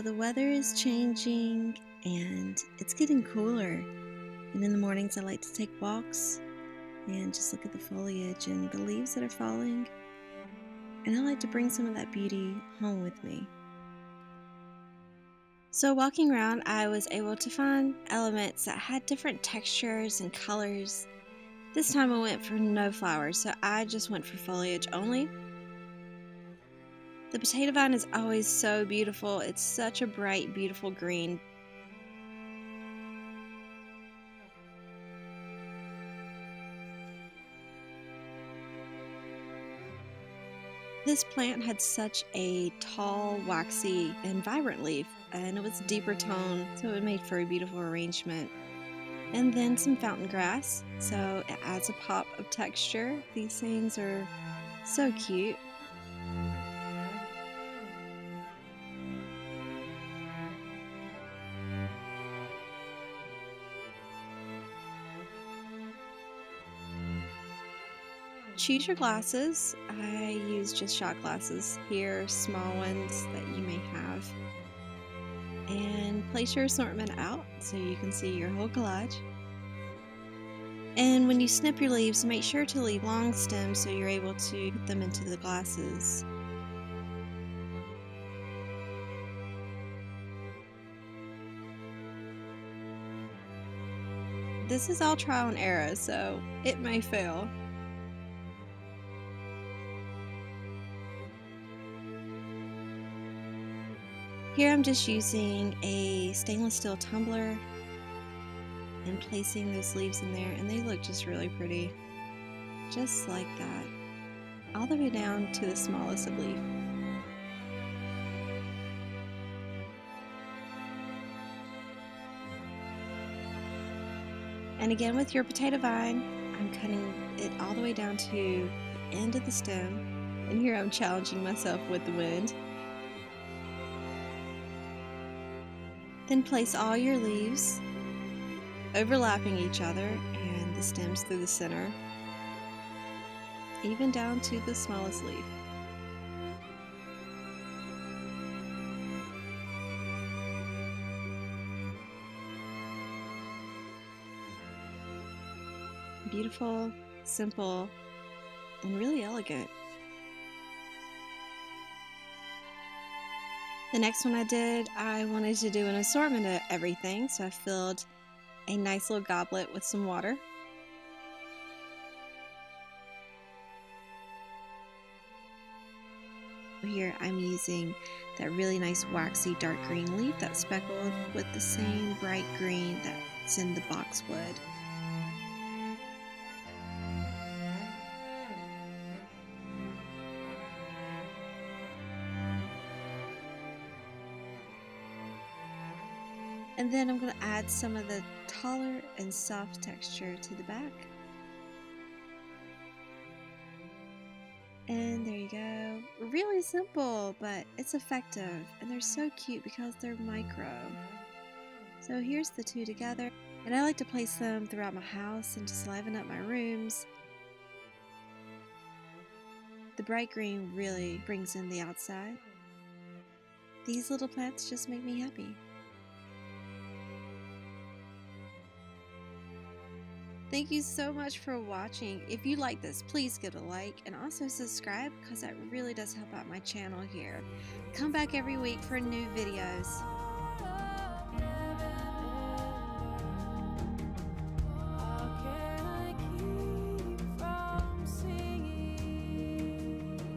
the weather is changing and it's getting cooler. And in the mornings I like to take walks and just look at the foliage and the leaves that are falling. And I like to bring some of that beauty home with me. So walking around, I was able to find elements that had different textures and colors. This time I went for no flowers, so I just went for foliage only. The potato vine is always so beautiful. It's such a bright, beautiful green. This plant had such a tall, waxy, and vibrant leaf, and it was deeper tone, so it made for a beautiful arrangement. And then some fountain grass, so it adds a pop of texture. These things are so cute. Choose your glasses. I use just shot glasses here, small ones that you may have. And place your assortment out so you can see your whole collage. And when you snip your leaves, make sure to leave long stems so you're able to put them into the glasses. This is all trial and error, so it may fail. Here I'm just using a stainless steel tumbler and placing those leaves in there, and they look just really pretty. Just like that. All the way down to the smallest of leaf. And again with your potato vine, I'm cutting it all the way down to the end of the stem. And here I'm challenging myself with the wind. Then place all your leaves overlapping each other and the stems through the center, even down to the smallest leaf. Beautiful, simple, and really elegant. The next one I wanted to do an assortment of everything, so I filled a nice little goblet with some water. Here I'm using that really nice waxy dark green leaf that's speckled with the same bright green that's in the boxwood. And then I'm going to add some of the taller and soft texture to the back. And there you go. Really simple, but it's effective. And they're so cute because they're micro. So here's the two together. And I like to place them throughout my house and just liven up my rooms. The bright green really brings in the outside. These little plants just make me happy. Thank you so much for watching. If you like this, please give it a like and also subscribe because that really does help out my channel here. Come back every week for new videos.